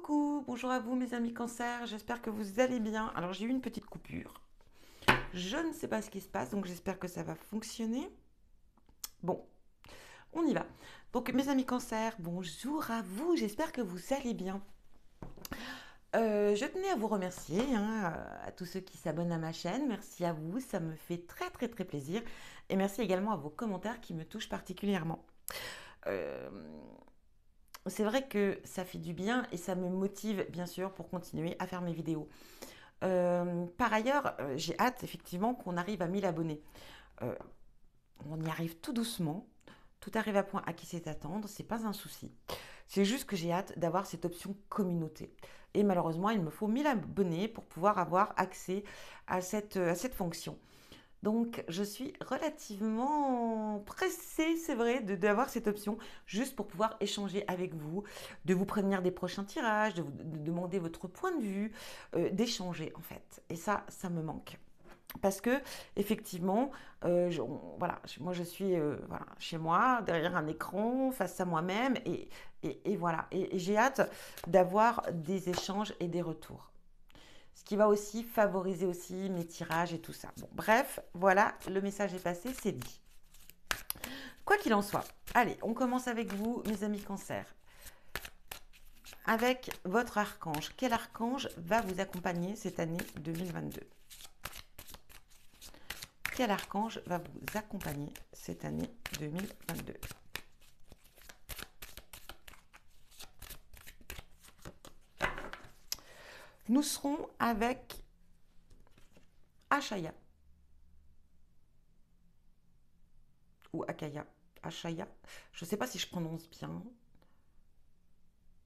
Coucou, bonjour à vous mes amis cancer, j'espère que vous allez bien. Alors j'ai eu une petite coupure, je ne sais pas ce qui se passe, donc j'espère que ça va fonctionner. Bon, on y va. Donc mes amis cancer, bonjour à vous, j'espère que vous allez bien. Je tenais à vous remercier, à tous ceux qui s'abonnent à ma chaîne, merci à vous, ça me fait très très très plaisir. Et merci également à vos commentaires qui me touchent particulièrement. Euh, c'est vrai que ça fait du bien et ça me motive bien sûr pour continuer à faire mes vidéos. Par ailleurs, j'ai hâte effectivement qu'on arrive à 1000 abonnés. Euh, on y arrive tout doucement. Tout arrive à point à qui sait attendre, c'est pas un souci. C'est juste que j'ai hâte d'avoir cette option communauté. Et malheureusement, il me faut 1000 abonnés pour pouvoir avoir accès à cette fonction. Donc, je suis relativement pressée, c'est vrai, d'avoir cette option, juste pour pouvoir échanger avec vous, de vous prévenir des prochains tirages, de demander votre point de vue, d'échanger en fait. Et ça me manque. Parce que, effectivement, voilà, moi je suis voilà, chez moi, derrière un écran, face à moi-même, et voilà. Et j'ai hâte d'avoir des échanges et des retours. Ce qui va aussi favoriser aussi mes tirages et tout ça. Bon, bref, voilà, le message est passé, c'est dit. Quoi qu'il en soit, allez, on commence avec vous, mes amis cancer. Avec votre archange. Quel archange va vous accompagner cette année 2022? Quel archange va vous accompagner cette année 2022? Nous serons avec Ashaya. Ou Akaya. Ashaya. Je ne sais pas si je prononce bien.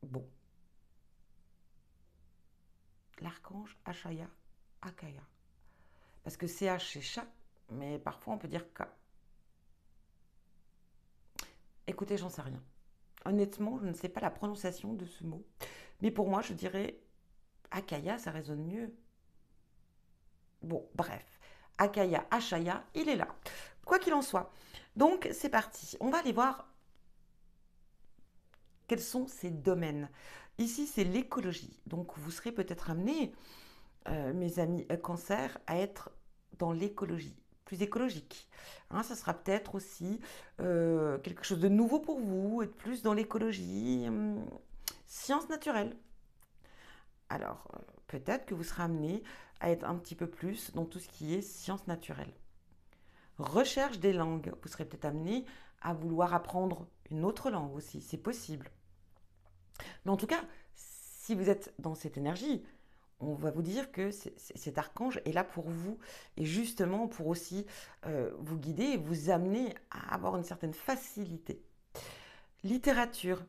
Bon. L'archange Ashaya. Akaya. Parce que CH c'est chat, mais parfois on peut dire K. Écoutez, j'en sais rien. Honnêtement, je ne sais pas la prononciation de ce mot. Mais pour moi, je dirais Akaya, ça résonne mieux. Bon, bref. Akaya, Ashaya, il est là. Quoi qu'il en soit. Donc, c'est parti. On va aller voir quels sont ces domaines. Ici, c'est l'écologie. Donc, vous serez peut-être amenés, mes amis cancer, à être dans l'écologie, plus écologique. Hein, ça sera peut-être aussi quelque chose de nouveau pour vous, être plus dans l'écologie, sciences naturelles. Alors, peut-être que vous serez amené à être un petit peu plus dans tout ce qui est sciences naturelles. Recherche des langues. Vous serez peut-être amené à vouloir apprendre une autre langue aussi, c'est possible. Mais en tout cas, si vous êtes dans cette énergie, on va vous dire que cet archange est là pour vous et justement pour aussi vous guider et vous amener à avoir une certaine facilité. Littérature,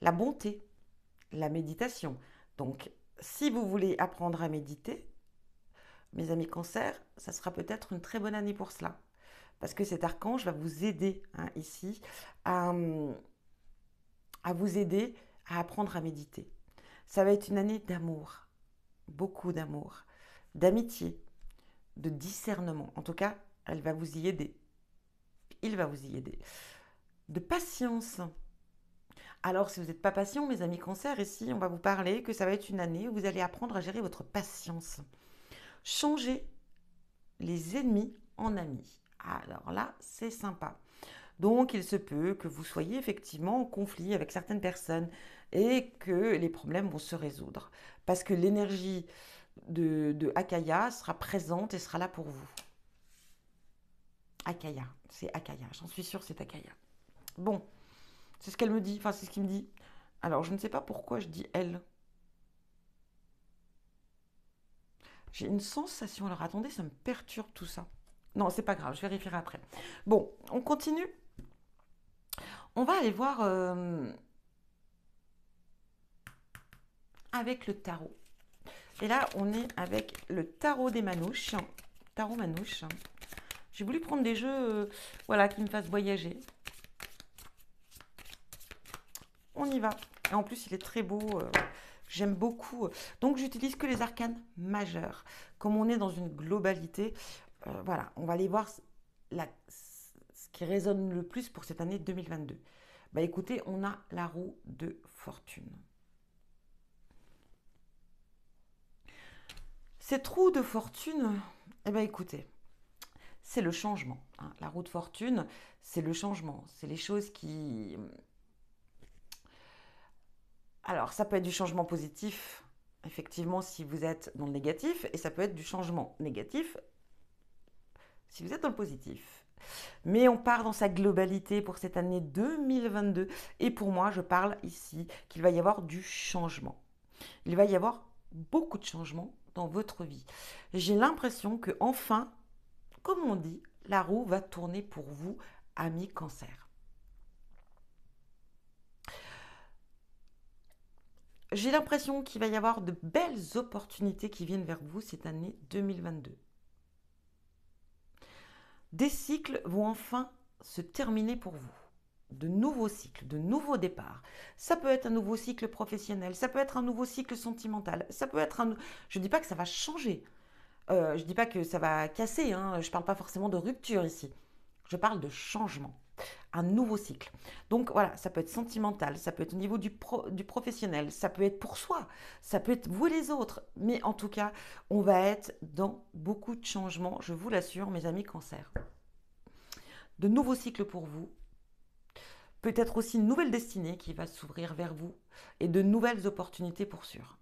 la bonté, la méditation. Donc, si vous voulez apprendre à méditer, mes amis cancer, ça sera peut-être une très bonne année pour cela. Parce que cet archange va vous aider ici à, à vous aider à apprendre à méditer. Ça va être une année d'amour, beaucoup d'amour, d'amitié, de discernement. En tout cas, elle va vous y aider. Il va vous y aider. De patience. Alors, si vous n'êtes pas patient, mes amis cancer, ici, on va vous parler que ça va être une année où vous allez apprendre à gérer votre patience. Changer les ennemis en amis. Alors là, c'est sympa. Donc, il se peut que vous soyez effectivement en conflit avec certaines personnes et que les problèmes vont se résoudre. Parce que l'énergie de Akaya sera présente et sera là pour vous. Akaya, c'est Akaya, j'en suis sûre, c'est Akaya. Bon, c'est ce qu'elle me dit, enfin, c'est ce qu'il me dit. Alors, je ne sais pas pourquoi je dis elle. J'ai une sensation, alors attendez, ça me perturbe tout ça. Non, c'est pas grave, je vérifierai après. Bon, on continue. On va aller voir avec le tarot. Et là, on est avec le tarot des manouches. Tarot manouche. J'ai voulu prendre des jeux voilà, qui me fassent voyager. On y va. Et en plus, il est très beau. J'aime beaucoup. Donc, j'utilise que les arcanes majeurs. Comme on est dans une globalité, voilà, on va aller voir ce qui résonne le plus pour cette année 2022. Bah écoutez, on a la roue de fortune. Cette roue de fortune, eh bien écoutez, c'est le changement, hein. La roue de fortune, c'est le changement. C'est les choses qui... Alors, ça peut être du changement positif, effectivement, si vous êtes dans le négatif, et ça peut être du changement négatif si vous êtes dans le positif. Mais on part dans sa globalité pour cette année 2022. Et pour moi, je parle ici qu'il va y avoir du changement. Il va y avoir beaucoup de changements dans votre vie. J'ai l'impression que enfin, comme on dit, la roue va tourner pour vous, amis cancer. J'ai l'impression qu'il va y avoir de belles opportunités qui viennent vers vous cette année 2022. Des cycles vont enfin se terminer pour vous. De nouveaux cycles, de nouveaux départs. Ça peut être un nouveau cycle professionnel, ça peut être un nouveau cycle sentimental, ça peut être un... Je ne dis pas que ça va changer, je ne dis pas que ça va casser, hein. Je ne parle pas forcément de rupture ici. Je parle de changement, un nouveau cycle. Donc voilà, ça peut être sentimental, ça peut être au niveau du professionnel, ça peut être pour soi, ça peut être vous et les autres. Mais en tout cas, on va être dans beaucoup de changements, je vous l'assure, mes amis cancer. De nouveaux cycles pour vous, peut-être aussi une nouvelle destinée qui va s'ouvrir vers vous et de nouvelles opportunités pour sûr.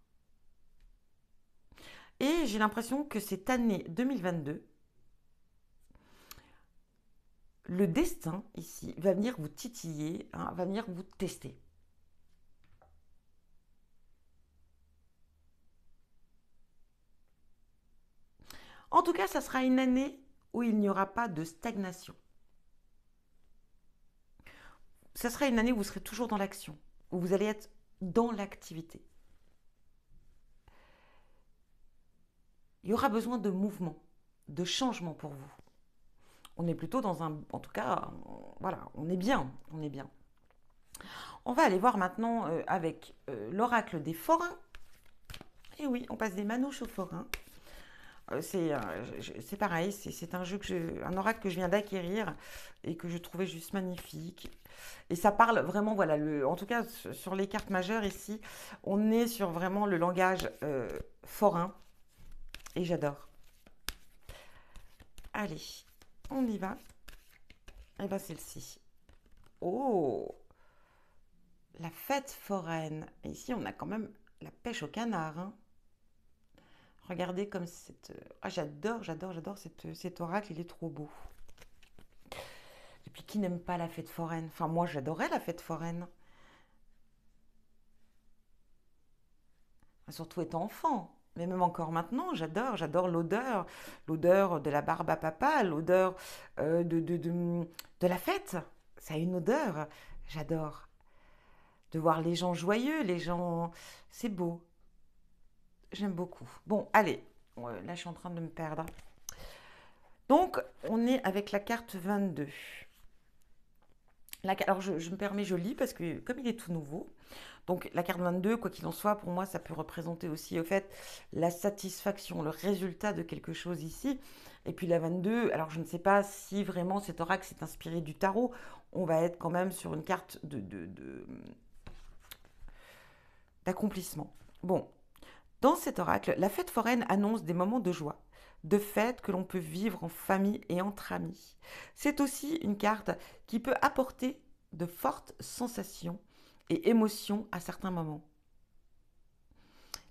Et j'ai l'impression que cette année 2022, le destin ici va venir vous titiller, hein, va venir vous tester. En tout cas, ça sera une année où il n'y aura pas de stagnation. Ça sera une année où vous serez toujours dans l'action, où vous allez être dans l'activité. Il y aura besoin de mouvement, de changement pour vous. On est plutôt dans un... En tout cas, voilà, on est bien, on est bien. On va aller voir maintenant avec l'oracle des forains. Et oui, on passe des manouches aux forains. C'est pareil, c'est un jeu un oracle que je viens d'acquérir et que je trouvais juste magnifique. Et ça parle vraiment, voilà, en tout cas sur les cartes majeures ici, on est sur vraiment le langage forain et j'adore. Allez, on y va. Et bien celle-ci. Oh, la fête foraine. Et ici, on a quand même la pêche au canard, hein. Regardez comme cette... Ah, j'adore cet oracle, il est trop beau. Et puis, qui n'aime pas la fête foraine? Enfin, moi, j'adorais la fête foraine. Surtout étant enfant. Mais même encore maintenant, j'adore l'odeur de la barbe à papa, l'odeur de la fête. Ça a une odeur, j'adore. De voir les gens joyeux, les gens... C'est beau. J'aime beaucoup. Bon, allez, là je suis en train de me perdre. Donc, on est avec la carte 22. Alors, je me permets, je lis parce que comme il est tout nouveau, donc la carte 22, quoi qu'il en soit, pour moi, ça peut représenter aussi au fait la satisfaction, le résultat de quelque chose ici. Et puis la 22, alors je ne sais pas si vraiment cet oracle s'est inspiré du tarot, on va être quand même sur une carte d'accomplissement. Bon, dans cet oracle, la fête foraine annonce des moments de joie, de fête que l'on peut vivre en famille et entre amis. C'est aussi une carte qui peut apporter de fortes sensations et émotions à certains moments.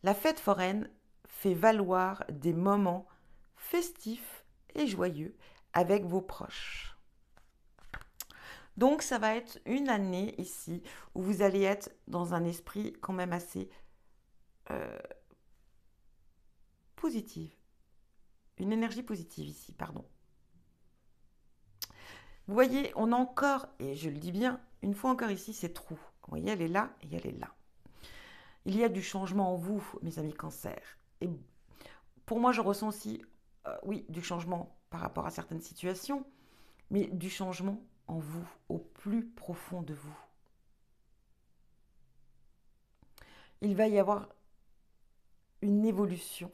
La fête foraine fait valoir des moments festifs et joyeux avec vos proches. Donc ça va être une année ici où vous allez être dans un esprit quand même assez positive. Une énergie positive ici, pardon. Vous voyez, on a encore, et je le dis bien, une fois encore ici, ces trous. Vous voyez, elle est là et elle est là. Il y a du changement en vous, mes amis cancer. Et pour moi, je ressens aussi, oui, du changement par rapport à certaines situations, mais du changement en vous, au plus profond de vous. Il va y avoir une évolution,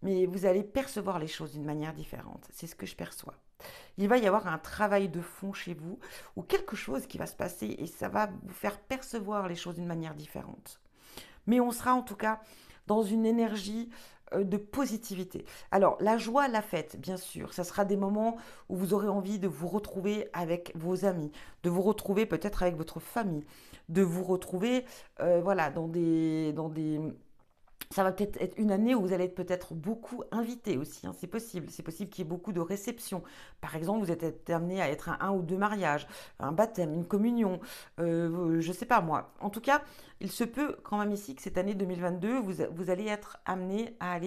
mais vous allez percevoir les choses d'une manière différente. C'est ce que je perçois. Il va y avoir un travail de fond chez vous ou quelque chose qui va se passer et ça va vous faire percevoir les choses d'une manière différente. Mais on sera en tout cas dans une énergie de positivité. Alors, la joie, la fête, bien sûr, ça sera des moments où vous aurez envie de vous retrouver avec vos amis, de vous retrouver peut-être avec votre famille, de vous retrouver voilà, ça va peut-être être une année où vous allez être peut-être beaucoup invité aussi, hein, c'est possible. C'est possible qu'il y ait beaucoup de réceptions. Par exemple, vous êtes amené à être à un ou deux mariages, un baptême, une communion, je ne sais pas moi. En tout cas, il se peut quand même ici que cette année 2022, vous allez être amené à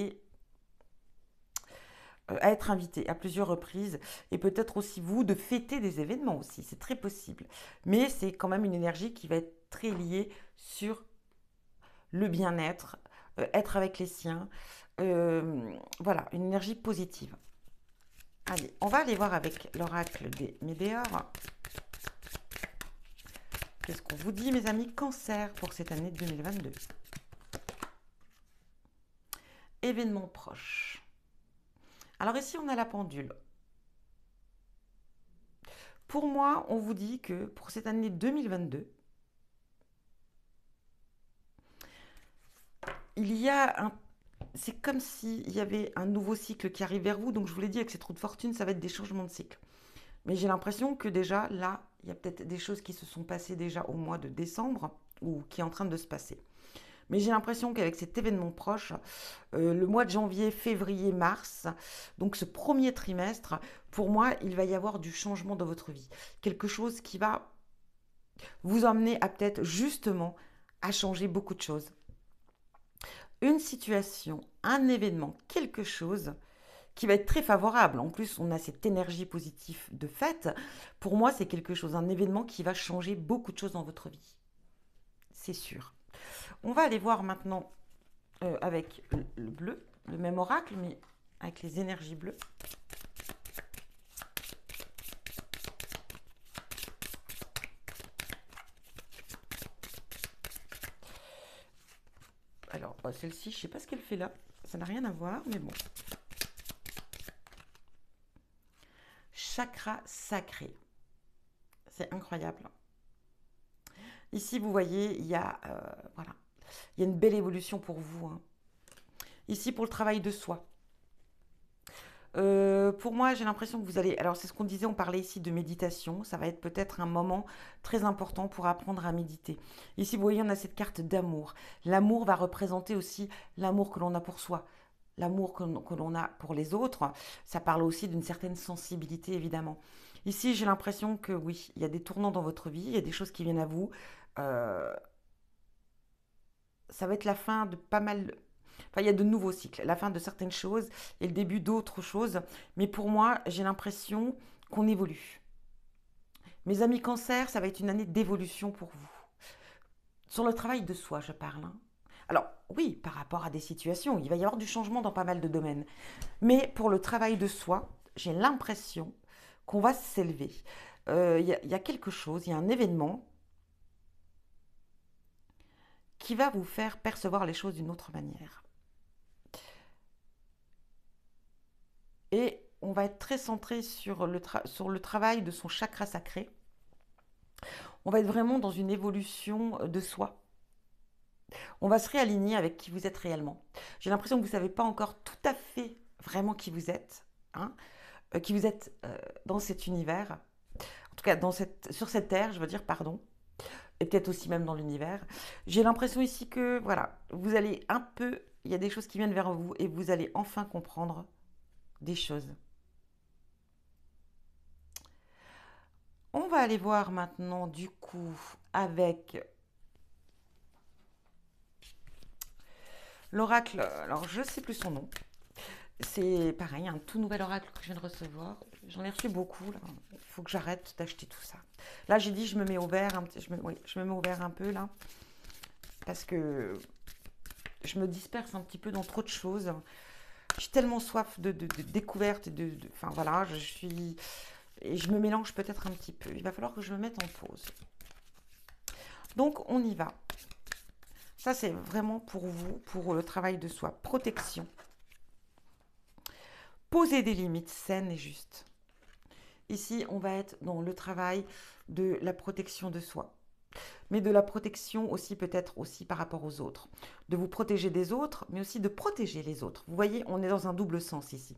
être invité à plusieurs reprises et peut-être aussi vous de fêter des événements aussi, c'est très possible. Mais c'est quand même une énergie qui va être très liée sur le bien-être, être avec les siens. Voilà, une énergie positive. Allez, on va aller voir avec l'oracle des Médéors. Qu'est-ce qu'on vous dit, mes amis Cancer, pour cette année 2022? Événements proches. Alors ici, on a la pendule. Pour moi, on vous dit que pour cette année 2022, il y a un... C'est comme s'il y avait un nouveau cycle qui arrive vers vous. Donc je vous l'ai dit, avec ces trous de fortune, ça va être des changements de cycle. Mais j'ai l'impression que déjà, là, il y a peut-être des choses qui se sont passées déjà au mois de décembre ou qui est en train de se passer. Mais j'ai l'impression qu'avec cet événement proche, le mois de janvier, février, mars, donc ce premier trimestre, pour moi, il va y avoir du changement dans votre vie. Quelque chose qui va vous emmener à peut-être justement à changer beaucoup de choses. Une situation, un événement, quelque chose qui va être très favorable. En plus, on a cette énergie positive de fête. Pour moi, c'est quelque chose, un événement qui va changer beaucoup de choses dans votre vie. C'est sûr. On va aller voir maintenant avec le bleu, le même oracle, mais avec les énergies bleues. Alors, celle-ci, je ne sais pas ce qu'elle fait là. Ça n'a rien à voir, mais bon. Chakra sacré. C'est incroyable. Ici, vous voyez, il y a, voilà, il y a une belle évolution pour vous, hein. Ici, pour le travail de soi. Pour moi, j'ai l'impression que vous allez... Alors, c'est ce qu'on disait, on parlait ici de méditation. Ça va être peut-être un moment très important pour apprendre à méditer. Ici, vous voyez, on a cette carte d'amour. L'amour va représenter aussi l'amour que l'on a pour soi, l'amour que l'on a pour les autres. Ça parle aussi d'une certaine sensibilité, évidemment. Ici, j'ai l'impression que oui, il y a des tournants dans votre vie, il y a des choses qui viennent à vous. Euh, Ça va être la fin de pas mal... Enfin, il y a de nouveaux cycles, la fin de certaines choses et le début d'autres choses. Mais pour moi, j'ai l'impression qu'on évolue. Mes amis cancer, ça va être une année d'évolution pour vous. Sur le travail de soi, je parle, hein. Alors, oui, par rapport à des situations, il va y avoir du changement dans pas mal de domaines. Mais pour le travail de soi, j'ai l'impression qu'on va s'élever. Il y a quelque chose, il y a un événement qui va vous faire percevoir les choses d'une autre manière. Et on va être très centré sur sur le travail de son chakra sacré. On va être vraiment dans une évolution de soi. On va se réaligner avec qui vous êtes réellement. J'ai l'impression que vous ne savez pas encore tout à fait vraiment qui vous êtes, hein, qui vous êtes dans cet univers, en tout cas sur cette terre, je veux dire, pardon, et peut-être aussi même dans l'univers. J'ai l'impression ici que, voilà, vous allez un peu, il y a des choses qui viennent vers vous et vous allez enfin comprendre des choses. On va aller voir maintenant du coup avec l'oracle. Alors je ne sais plus son nom. C'est pareil, un tout nouvel oracle que je viens de recevoir. J'en ai reçu beaucoup là. Il faut que j'arrête d'acheter tout ça. Là j'ai dit je me mets au vert, oui, je me mets au vert un peu là. Parce que je me disperse un petit peu dans trop de choses. J'ai tellement soif de découverte et enfin voilà, je suis... Et je me mélange peut-être un petit peu. Il va falloir que je me mette en pause. Donc, on y va. Ça, c'est vraiment pour vous, pour le travail de soi. Protection. Poser des limites saines et justes. Ici, on va être dans le travail de la protection de soi. mais de la protection aussi peut-être aussi par rapport aux autres. De vous protéger des autres, mais aussi de protéger les autres. Vous voyez, on est dans un double sens ici.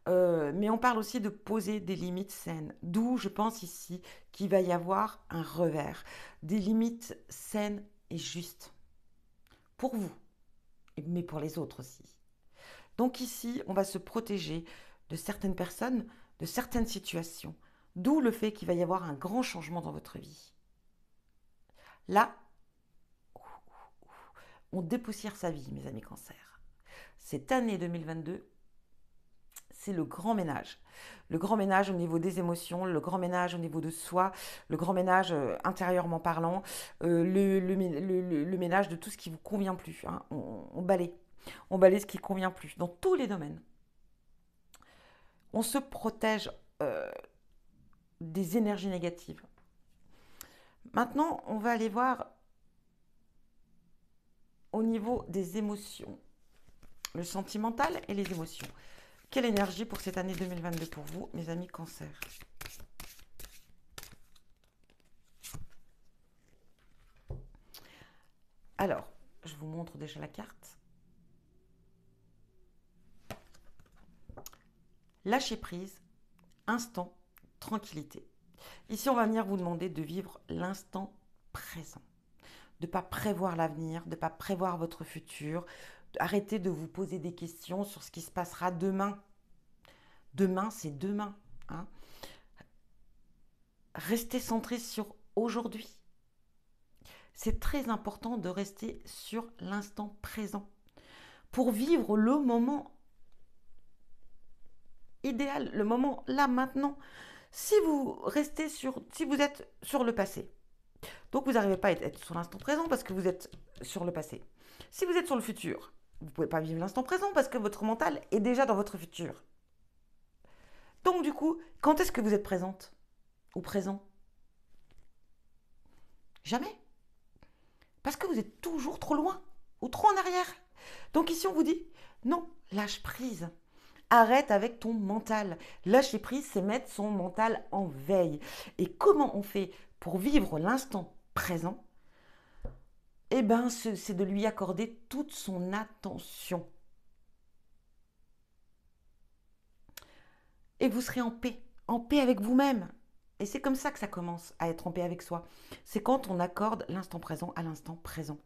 Mais on parle aussi de poser des limites saines. D'où je pense ici qu'il va y avoir un revers. Des limites saines et justes. Pour vous, mais pour les autres aussi. Donc ici, on va se protéger de certaines personnes, de certaines situations. D'où le fait qu'il va y avoir un grand changement dans votre vie. Là, on dépoussière sa vie, mes amis Cancer. Cette année 2022, c'est le grand ménage. Le grand ménage au niveau des émotions, le grand ménage au niveau de soi, le grand ménage intérieurement parlant, le ménage de tout ce qui ne vous convient plus. Hein. On balaye. On balaye ce qui ne convient plus, dans tous les domaines. On se protège des énergies négatives. Maintenant, on va aller voir au niveau des émotions. Le sentimental et les émotions. Quelle énergie pour cette année 2022 pour vous, mes amis Cancer? Alors, je vous montre déjà la carte. Lâcher prise, instant, tranquillité. Ici, on va venir vous demander de vivre l'instant présent. De ne pas prévoir l'avenir, de ne pas prévoir votre futur. Arrêtez de vous poser des questions sur ce qui se passera demain. Demain, c'est demain. Hein. Restez centré sur aujourd'hui. C'est très important de rester sur l'instant présent pour vivre le moment idéal, le moment là, maintenant. Si vous êtes sur le passé, donc vous n'arrivez pas à être sur l'instant présent parce que vous êtes sur le passé. Si vous êtes sur le futur, vous ne pouvez pas vivre l'instant présent parce que votre mental est déjà dans votre futur. Donc du coup, quand est-ce que vous êtes présente ou présent? Jamais. Parce que vous êtes toujours trop loin ou trop en arrière. Donc ici, on vous dit, non, lâche prise. Arrête avec ton mental. Lâcher prise, c'est mettre son mental en veille. Et comment on fait pour vivre l'instant présent? Eh bien, c'est de lui accorder toute son attention. Et vous serez en paix avec vous-même. Et c'est comme ça que ça commence à être en paix avec soi. C'est quand on accorde l'instant présent à l'instant présent.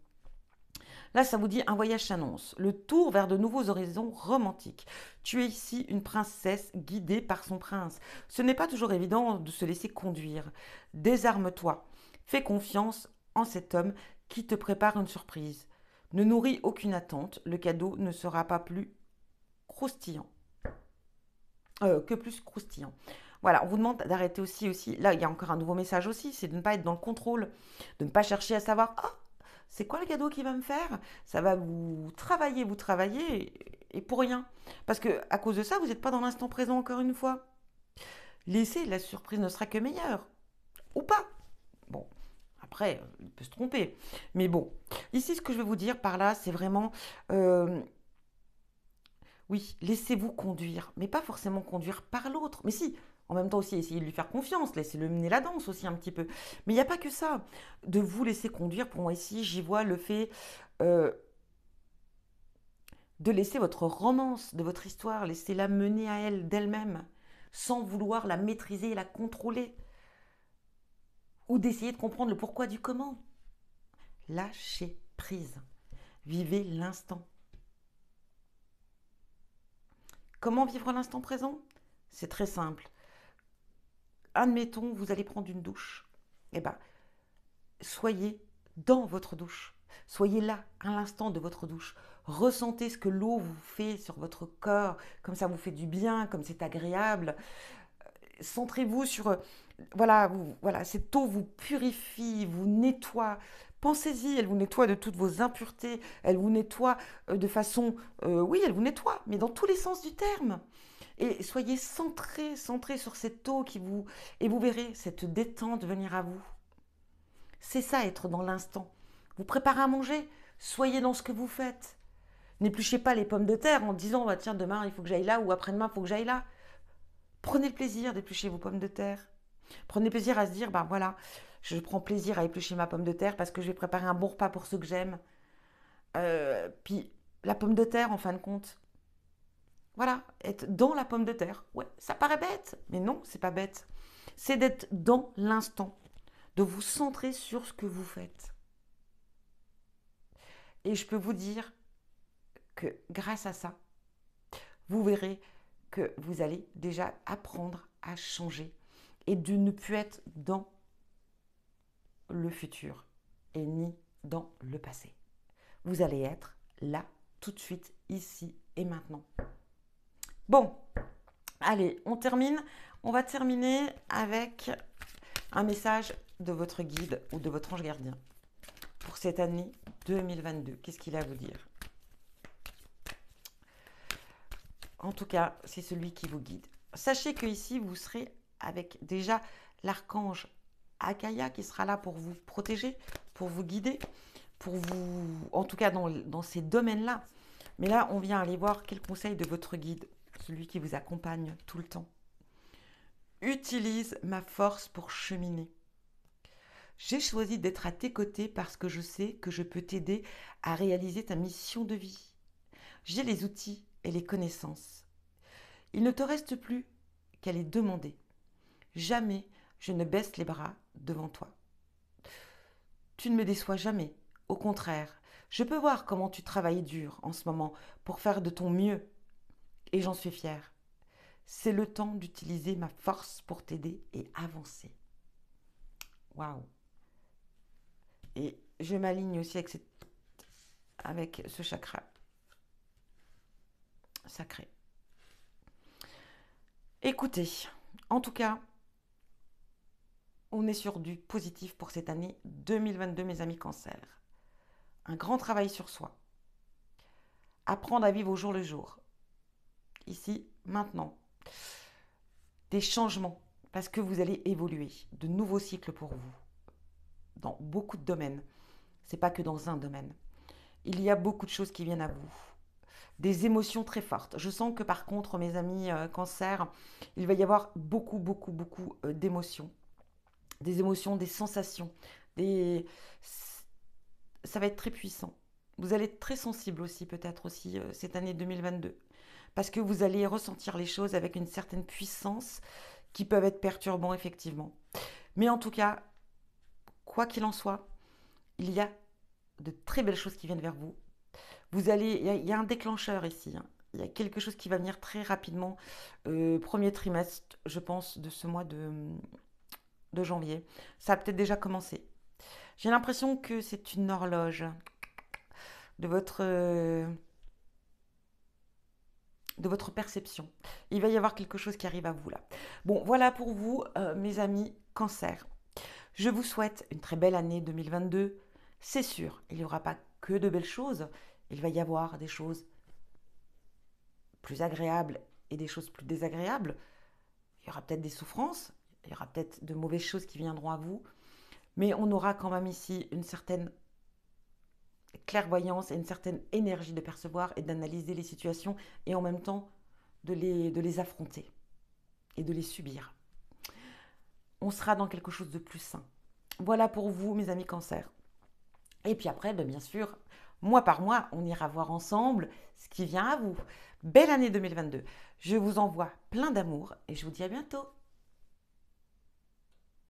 Là, ça vous dit un voyage s'annonce, le tour vers de nouveaux horizons romantiques. Tu es ici une princesse guidée par son prince. Ce n'est pas toujours évident de se laisser conduire. Désarme-toi. Fais confiance en cet homme qui te prépare une surprise. Ne nourris aucune attente, le cadeau ne sera pas plus croustillant. Que plus croustillant. Voilà, on vous demande d'arrêter aussi. Là, il y a encore un nouveau message aussi, c'est de ne pas être dans le contrôle, de ne pas chercher à savoir, c'est quoi le cadeau qu'il va me faire? Ça va vous travailler, et pour rien. Parce que à cause de ça, vous n'êtes pas dans l'instant présent encore une fois. Laissez, la surprise ne sera que meilleure. Ou pas. Bon, après, il peut se tromper. Mais bon, ici, ce que je vais vous dire par là, c'est vraiment... oui, laissez-vous conduire. Mais pas forcément conduire par l'autre. Mais si, en même temps aussi, essayez de lui faire confiance, laissez-le mener la danse aussi un petit peu. Mais il n'y a pas que ça. De vous laisser conduire, pour moi ici, j'y vois le fait de laisser votre romance, de votre histoire, laissez-la mener à elle d'elle-même, sans vouloir la maîtriser et la contrôler. Ou d'essayer de comprendre le pourquoi du comment. Lâchez prise. Vivez l'instant. Comment vivre l'instant présent? C'est très simple. Admettons, vous allez prendre une douche. Eh bien, soyez dans votre douche. Soyez là, à l'instant de votre douche. Ressentez ce que l'eau vous fait sur votre corps, comme ça vous fait du bien, comme c'est agréable. Centrez-vous sur... Voilà, cette eau vous purifie, vous nettoie. Pensez-y, elle vous nettoie de toutes vos impuretés. Elle vous nettoie de façon... oui, elle vous nettoie, mais dans tous les sens du terme. Et soyez centrés sur cette eau et vous verrez cette détente venir à vous. C'est ça, être dans l'instant. Vous préparez à manger, soyez dans ce que vous faites. N'épluchez pas les pommes de terre en disant tiens, demain il faut que j'aille là ou après-demain il faut que j'aille là. Prenez le plaisir d'éplucher vos pommes de terre. Prenez plaisir à se dire voilà, Je prends plaisir à éplucher ma pomme de terre parce que je vais préparer un bon repas pour ceux que j'aime. Puis la pomme de terre, en fin de compte, voilà, être dans la pomme de terre. Ouais, ça paraît bête, mais non, c'est pas bête. C'est d'être dans l'instant, de vous centrer sur ce que vous faites. Et je peux vous dire que grâce à ça, vous verrez que vous allez déjà apprendre à changer et de ne plus être dans le futur et ni dans le passé. Vous allez être là, tout de suite, ici et maintenant. Bon, allez, on termine. On va terminer avec un message de votre guide ou de votre ange gardien pour cette année 2022. Qu'est-ce qu'il a à vous dire? En tout cas, c'est celui qui vous guide. Sachez que ici, vous serez avec déjà l'archange Akaya qui sera là pour vous protéger, pour vous guider, pour vous, en tout cas dans ces domaines-là. Mais là, on vient aller voir quel conseil de votre guide, celui qui vous accompagne tout le temps. Utilise ma force pour cheminer. J'ai choisi d'être à tes côtés parce que je sais que je peux t'aider à réaliser ta mission de vie. J'ai les outils et les connaissances. Il ne te reste plus qu'à les demander. Jamais je ne baisse les bras devant toi. Tu ne me déçois jamais. Au contraire, je peux voir comment tu travailles dur en ce moment pour faire de ton mieux. Et j'en suis fière. C'est le temps d'utiliser ma force pour t'aider et avancer. Waouh! Et je m'aligne aussi avec ce chakra sacré. Écoutez, en tout cas, on est sur du positif pour cette année 2022, mes amis Cancer. Un grand travail sur soi. Apprendre à vivre au jour le jour. Ici, maintenant. Des changements, parce que vous allez évoluer. De nouveaux cycles pour vous. Dans beaucoup de domaines. C'est pas que dans un domaine. Il y a beaucoup de choses qui viennent à vous. Des émotions très fortes. Je sens que par contre, mes amis Cancer, il va y avoir beaucoup d'émotions. Des émotions, des sensations. Ça va être très puissant. Vous allez être très sensible aussi, peut-être aussi, cette année 2022. Parce que vous allez ressentir les choses avec une certaine puissance qui peuvent être perturbants, effectivement. Mais en tout cas, quoi qu'il en soit, il y a de très belles choses qui viennent vers vous. Il y a un déclencheur ici. Hein. Il y a quelque chose qui va venir très rapidement. Premier trimestre, je pense, de ce mois de janvier. Ça a peut-être déjà commencé. J'ai l'impression que c'est une horloge de votre perception. Il va y avoir quelque chose qui arrive à vous là. Bon, voilà pour vous, mes amis Cancer. Je vous souhaite une très belle année 2022. C'est sûr, il n'y aura pas que de belles choses. Il va y avoir des choses plus agréables et des choses plus désagréables. Il y aura peut-être des souffrances. Il y aura peut-être de mauvaises choses qui viendront à vous. Mais on aura quand même ici une certaine clairvoyance et une certaine énergie de percevoir et d'analyser les situations et en même temps de les affronter et de les subir. On sera dans quelque chose de plus sain. Voilà pour vous, mes amis Cancer. Et puis après, bien sûr, mois par mois, on ira voir ensemble ce qui vient à vous. Belle année 2022. Je vous envoie plein d'amour et je vous dis à bientôt.